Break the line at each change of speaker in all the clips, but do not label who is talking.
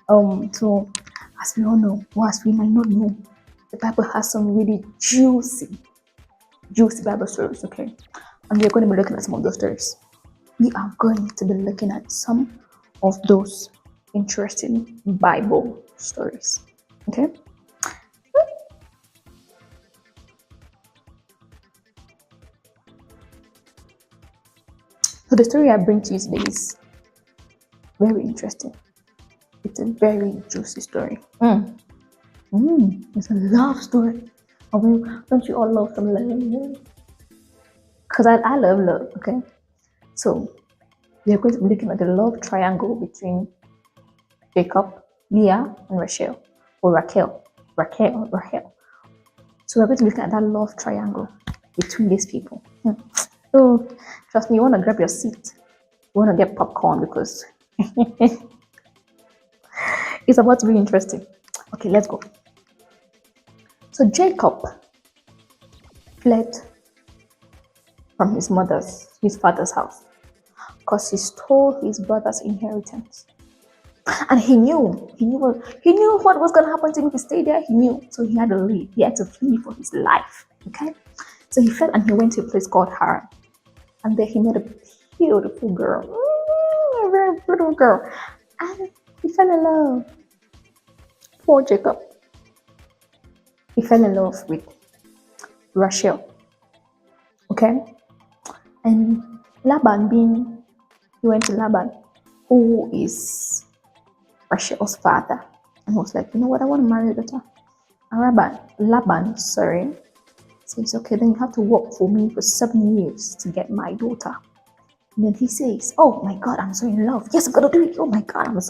So as we all know, or as we might not know, the Bible has some really juicy Bible stories, okay? And we're going to be looking at some of those stories. We are going to be looking at some of those interesting Bible stories, okay? So the story I bring to you today is very interesting. It's a very juicy story. It's a love story. Don't you all love some love? Because I love love, okay? So we are going to be looking at the love triangle between Jacob, Leah, and Rachel, or Rachel. So we're going to be looking at that love triangle between these people. So trust me, you want to grab your seat, you want to get popcorn because it's about to be interesting. Okay, let's go. So Jacob fled from his father's house because he stole his brother's inheritance. And he knew what was gonna happen to him if he stayed there. He knew, so he had to leave. He had to flee for his life. Okay, so he fled and he went to a place called Haran, and there he met a beautiful girl, a very beautiful girl, and he fell in love. Poor Jacob. He fell in love with Rachel. Okay, and he went to Laban, who is Rachel's father, and was like, you know what, I want to marry your daughter. And Laban, says, okay, then you have to work for me for 7 years to get my daughter. And then he says, oh my God, I'm so in love. Yes, I'm gonna do it. Oh my God, he was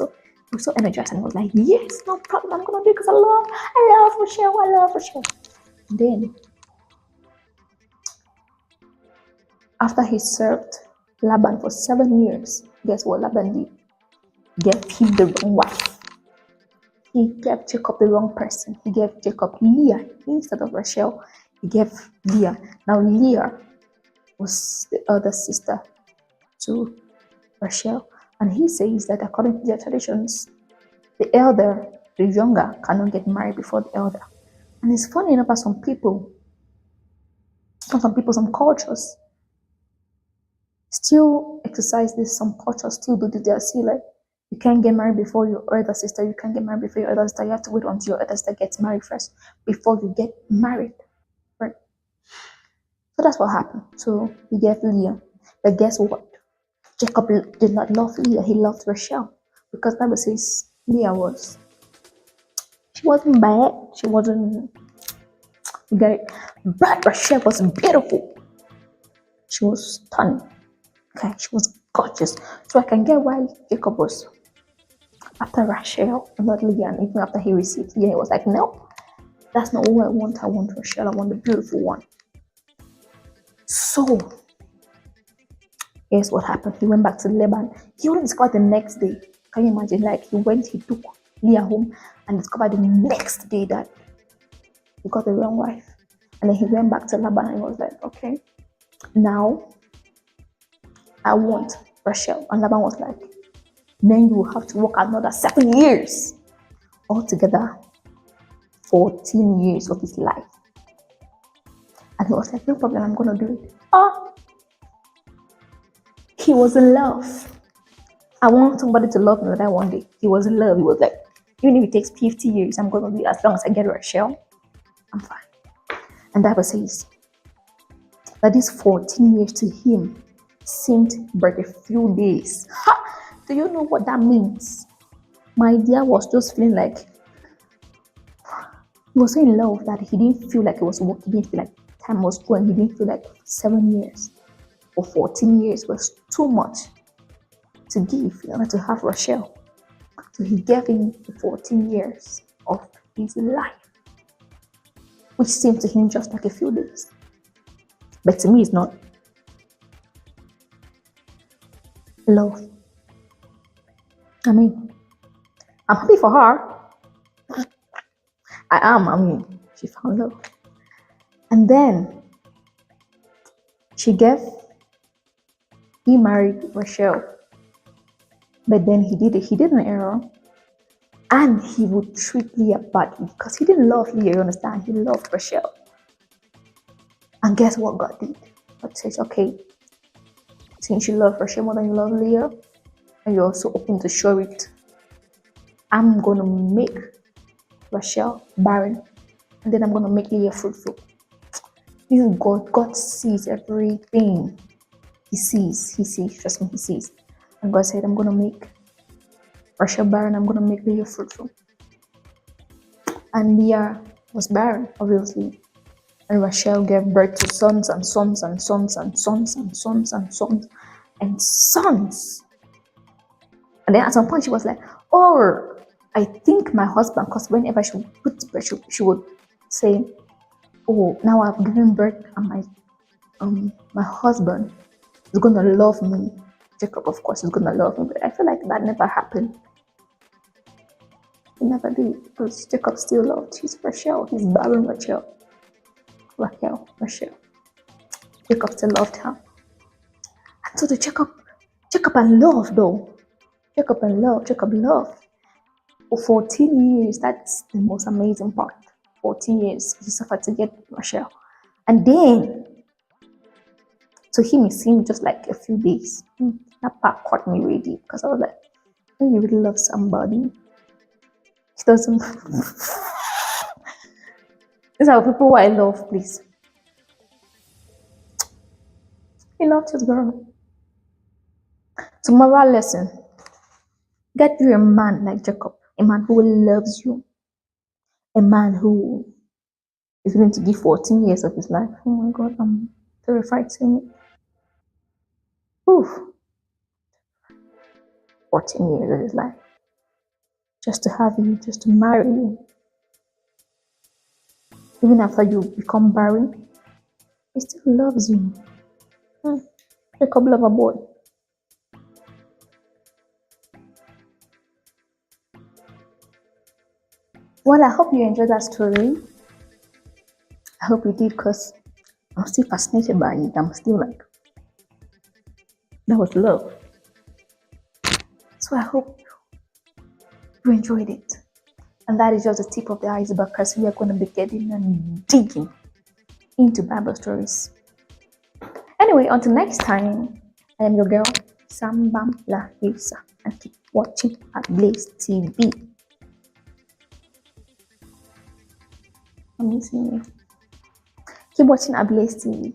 so energized, and I was like, yes, no problem, I'm gonna do it because I love Rachel. And then after he served Laban for 7 years, guess what Laban did? Gave him the wrong wife. He gave Jacob the wrong person. He gave Jacob Leah instead of Rachel. He gave Leah. Now Leah was the other sister to Rachel, and he says that according to their traditions, the younger, cannot get married before the elder. And it's funny enough, that some cultures still exercise this. Some cultures still do this. They are still like, you can't get married before your elder sister. You can't get married before your elder sister. You have to wait until your elder sister gets married first before you get married. Right? So that's what happened. So he gave Leah. But guess what? Jacob did not love Leah. He loved Rachel. Because the Bible says she wasn't bad. She wasn't, you get it? But Rachel was beautiful. She was stunning. Okay, she was gorgeous. So I can get why Jacob was after Rachel, not Leah, and even after he received Leah, he was like, no, that's not what I want. I want Rachel. I want the beautiful one. So here's what happened. He went back to Laban. He only discovered the next day. Can you imagine? Like he took Leah home and discovered the next day that he got the wrong wife. And then he went back to Laban and he was like, okay, now I want Rachel. And Laban was like, then you will have to work another 7 years. Altogether, 14 years of his life. And he was like, no problem, I'm going to do it. He was in love. I want somebody to love me like that one day. He was in love. He was like, even if it takes 50 years, I'm going to do it. As long as I get Rachel, I'm fine. And the Bible says that these 14 years to him seemed but a few days. Do you know what that means? My dear was just feeling like he was so in love that he didn't feel like it was work. He didn't feel like time was going. He didn't feel like 7 years or 14 years was too much to give in order to have Rachel. So he gave him the 14 years of his life, which seemed to him just like a few days. But to me, it's not. Love. I mean, I'm happy for her. I am. She found love. And then he married Rachel. But then he did an error. And he would treat Leah badly because he didn't love Leah, you understand? He loved Rachel. And guess what God did? God says, okay, since you love Rachel more than you love Leah, and you're also open to show it, I'm going to make Rachel barren, and then I'm going to make Leah fruitful. This is God. God sees everything. He sees, trust me, he sees. And God said, I'm going to make Rachel barren, I'm going to make Leah fruitful. And Leah was barren, obviously. And Rachel gave birth to sons and sons and sons and sons and sons and sons and sons. And then at some point she was like, oh, I think my husband, because whenever she would put to birth, she would say, oh, now I've given birth and my husband is gonna love me. Jacob, of course, is gonna love me, but I feel like that never happened. It never did, because Jacob still loved his Rachel, his barren Rachel. Rachel. Jacob still loved her. And so the Jacob and love though. Jacob loved. For 14 years, that's the most amazing part. 14 years, he suffered to get Rachel. And then, to him, it seemed just like a few days. That part caught me really deep because I was like, when you really love somebody, it doesn't. These are people who I love, please. He loved his girl. So, moral lesson, get you a man like Jacob, a man who loves you, a man who is willing to give 14 years of his life. Oh my God, I'm terrified saying it. Oof. 14 years of his life. Just to have you, just to marry you. Even after you become barren, he still loves you. Jacob love a boy. Well, I hope you enjoyed that story. I hope you did because I'm still fascinated by it. I'm still like, that was love. So I hope you enjoyed it. And that is just the tip of the iceberg because we are going to be getting and digging into Bible stories. Anyway, until next time, I am your girl, Sambam Larisa, and keep watching at Blaze TV. I'm missing you. Keep watching at Blaze TV.